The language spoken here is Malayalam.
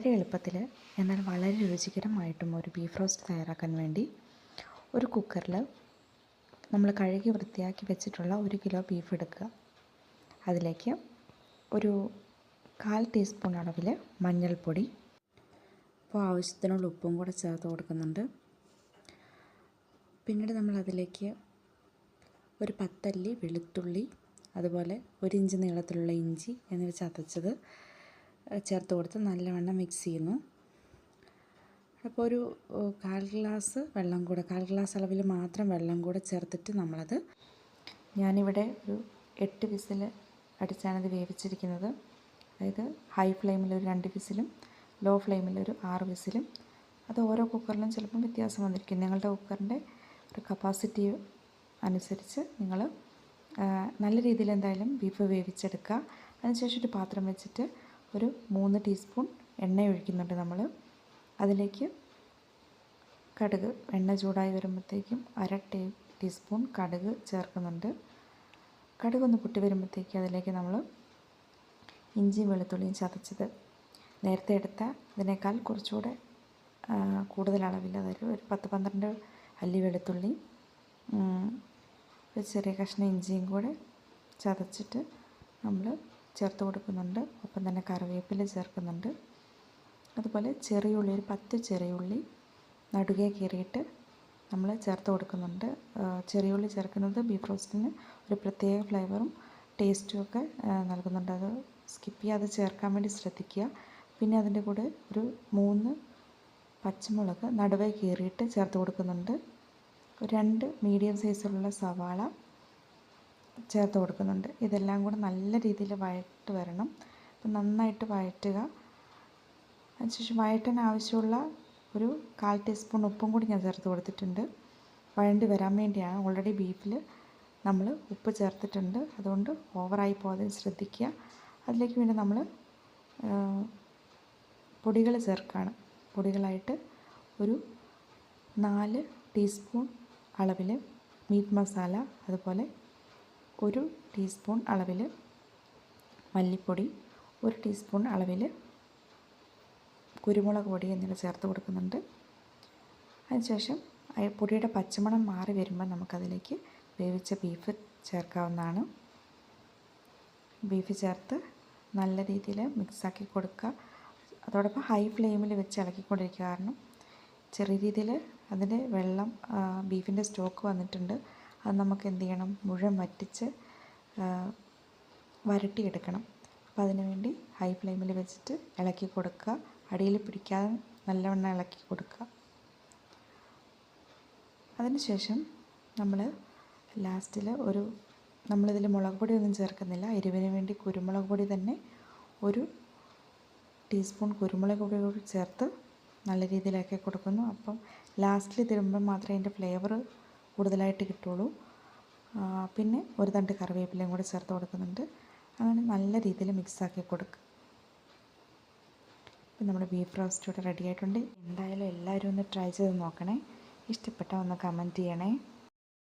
വളരെ എളുപ്പത്തിൽ എന്നാൽ വളരെ രുചികരമായിട്ടും ഒരു ബീഫ് റോസ്റ്റ് തയ്യാറാക്കാൻ വേണ്ടി ഒരു കുക്കറിൽ നമ്മൾ കഴുകി വൃത്തിയാക്കി വെച്ചിട്ടുള്ള 1 കിലോ ബീഫ് എടുക്കുക. അതിലേക്ക് ഒരു 1/4 ടീസ്പൂൺ അളവിൽ മഞ്ഞൾപ്പൊടി, അപ്പോൾ ആവശ്യത്തിനുള്ള ഉപ്പും കൂടെ ചേർത്ത് കൊടുക്കുന്നുണ്ട്. പിന്നീട് നമ്മൾ അതിലേക്ക് ഒരു 10 അല്ലി വെളുത്തുള്ളി, അതുപോലെ 1 ഇഞ്ച് നീളത്തിലുള്ള ഇഞ്ചി എന്നിവ ചതച്ചത് ചേർത്ത് കൊടുത്ത് നല്ലവണ്ണം മിക്സ് ചെയ്യുന്നു. അപ്പോൾ ഒരു 1/4 ഗ്ലാസ് വെള്ളം കൂടെ, 1/4 ഗ്ലാസ് അളവിൽ മാത്രം വെള്ളം കൂടെ ചേർത്തിട്ട് ഞാനിവിടെ ഒരു 8 വിസിൽ അടിച്ചാണിത് വേവിച്ചിരിക്കുന്നത്. അതായത് ഹൈ ഫ്ലെയിമിൽ ഒരു 2 വിസിലും ലോ ഫ്ലെയിമിൽ ഒരു 6 വിസിലും. അത് ഓരോ കുക്കറിലും ചിലപ്പം വ്യത്യാസം വന്നിരിക്കും. നിങ്ങളുടെ കുക്കറിൻ്റെ ഒരു കപ്പാസിറ്റി അനുസരിച്ച് നിങ്ങൾ നല്ല രീതിയിൽ എന്തായാലും ബീഫ് വേവിച്ചെടുക്കുക. അതിനുശേഷം ഒരു പാത്രം വെച്ചിട്ട് ഒരു 3 ടീസ്പൂൺ എണ്ണ ഒഴിക്കുന്നുണ്ട് നമ്മൾ. അതിലേക്ക് കടുക്, എണ്ണ ചൂടായി വരുമ്പോഴത്തേക്കും 1/2 ടീസ്പൂൺ കടുക് ചേർക്കുന്നുണ്ട്. കടുക് ഒന്ന് പൊട്ടി വരുമ്പോഴത്തേക്ക് അതിലേക്ക് നമ്മൾ ഇഞ്ചിയും വെളുത്തുള്ളിയും ചതച്ചത്, നേരത്തെ എടുത്ത ഇതിനേക്കാൾ കുറച്ചുകൂടെ കൂടുതൽ അളവിൽ, അതായത് ഒരു 10-12 അല്ലി വെളുത്തുള്ളി, ഒരു ചെറിയ കഷ്ണം ഇഞ്ചിയും കൂടെ ചതച്ചിട്ട് നമ്മൾ ചേർത്ത് കൊടുക്കുന്നുണ്ട്. ഒപ്പം തന്നെ കറിവേപ്പില ചേർക്കുന്നുണ്ട്. അതുപോലെ ചെറിയുള്ളി, ഒരു 10 ചെറിയുള്ളി നടുകെ കീറിയിട്ട് നമ്മൾ ചേർത്ത് കൊടുക്കുന്നുണ്ട്. ചെറിയുള്ളി ചേർക്കുന്നത് ബീഫ് റോസ്റ്റിന് ഒരു പ്രത്യേക ഫ്ലേവറും ടേസ്റ്റും ഒക്കെ നൽകുന്നുണ്ട്. അത് സ്കിപ്പ് ചെയ്യാതെ ചേർക്കാൻ വേണ്ടി ശ്രദ്ധിക്കുക. പിന്നെ അതിൻ്റെ കൂടെ ഒരു 3 പച്ചമുളക് നടുവേ കീറിയിട്ട് ചേർത്ത് കൊടുക്കുന്നുണ്ട്. 2 മീഡിയം സൈസിലുള്ള സവാള ചേർത്ത് കൊടുക്കുന്നുണ്ട്. ഇതെല്ലാം കൂടെ നല്ല രീതിയിൽ വഴറ്റി വരണം. അപ്പം നന്നായിട്ട് വഴറ്റുക. അതിനുശേഷം വഴറ്റാൻ ആവശ്യമുള്ള ഒരു 1/4 ടീസ്പൂൺ ഉപ്പും കൂടി ഞാൻ ചേർത്ത് കൊടുത്തിട്ടുണ്ട്. വഴണ്ടി വരാൻ വേണ്ടിയാണ്. ഓൾറെഡി ബീഫിൽ നമ്മൾ ഉപ്പ് ചേർത്തിട്ടുണ്ട്, അതുകൊണ്ട് ഓവറായി പോകാതെ ശ്രദ്ധിക്കുക. അതിലേക്ക് വേണ്ടി നമ്മൾ പൊടികൾ ചേർക്കുകയാണ്. പൊടികളായിട്ട് ഒരു 4 ടീസ്പൂൺ അളവിൽ മീറ്റ് മസാല, അതുപോലെ 1 ടീസ്പൂൺ അളവിൽ മല്ലിപ്പൊടി, 1 ടീസ്പൂൺ അളവിൽ കുരുമുളക് പൊടി എന്നിവ ചേർത്ത് കൊടുക്കുന്നുണ്ട്. അതിനുശേഷം പൊടിയുടെ പച്ചമണം മാറി വരുമ്പോൾ നമുക്കതിലേക്ക് വേവിച്ച ബീഫ് ചേർക്കാവുന്നതാണ്. ബീഫ് ചേർത്ത് നല്ല രീതിയിൽ മിക്സാക്കി കൊടുക്കുക. അതോടൊപ്പം ഹൈ ഫ്ലെയിമിൽ വെച്ച് ഇളക്കിക്കൊണ്ടിരിക്കുക. കാരണം ചെറിയ രീതിയിൽ അതിൻ്റെ വെള്ളം, ബീഫിൻ്റെ സ്റ്റോക്ക് വന്നിട്ടുണ്ട്. അത് നമുക്ക് എന്ത് ചെയ്യണം, മുഴുവൻ വറ്റിച്ച് വരട്ടിയെടുക്കണം. അപ്പോൾ അതിനു വേണ്ടി ഹൈ ഫ്ലെയിമിൽ വെച്ചിട്ട് ഇളക്കി കൊടുക്കുക. അടിയിൽ പിടിക്കാതെ നല്ലവണ്ണം ഇളക്കി കൊടുക്കുക. അതിനുശേഷം നമ്മൾ ലാസ്റ്റിൽ നമ്മളിതിൽ മുളക് പൊടി ഒന്നും ചേർക്കുന്നില്ല. എരിവിന് വേണ്ടി കുരുമുളക് പൊടി തന്നെ 1 ടീസ്പൂൺ കുരുമുളക് പൊടി കൂടി ചേർത്ത് നല്ല രീതിയിലാക്കി കൊടുക്കുന്നു. അപ്പം ലാസ്റ്റിൽ തിരുമ്പുമ്പോൾ മാത്രമേ അതിൻ്റെ ഫ്ലേവർ കൂടുതലായിട്ട് കിട്ടുള്ളൂ. പിന്നെ ഒരു തണ്ട് കറിവേപ്പിലയും കൂടി ചേർത്ത് കൊടുക്കുന്നുണ്ട്. അങ്ങനെ നല്ല രീതിയിൽ മിക്സാക്കി കൊടുക്കുക. ഇപ്പം നമ്മുടെ ബീഫ് റോസ്റ്റ് ഇവിടെ റെഡി ആയിട്ടുണ്ട്. എന്തായാലും എല്ലാവരും ഒന്ന് ട്രൈ ചെയ്ത് നോക്കണേ. ഇഷ്ടപ്പെട്ടാൽ ഒന്ന് കമൻറ്റ് ചെയ്യണേ.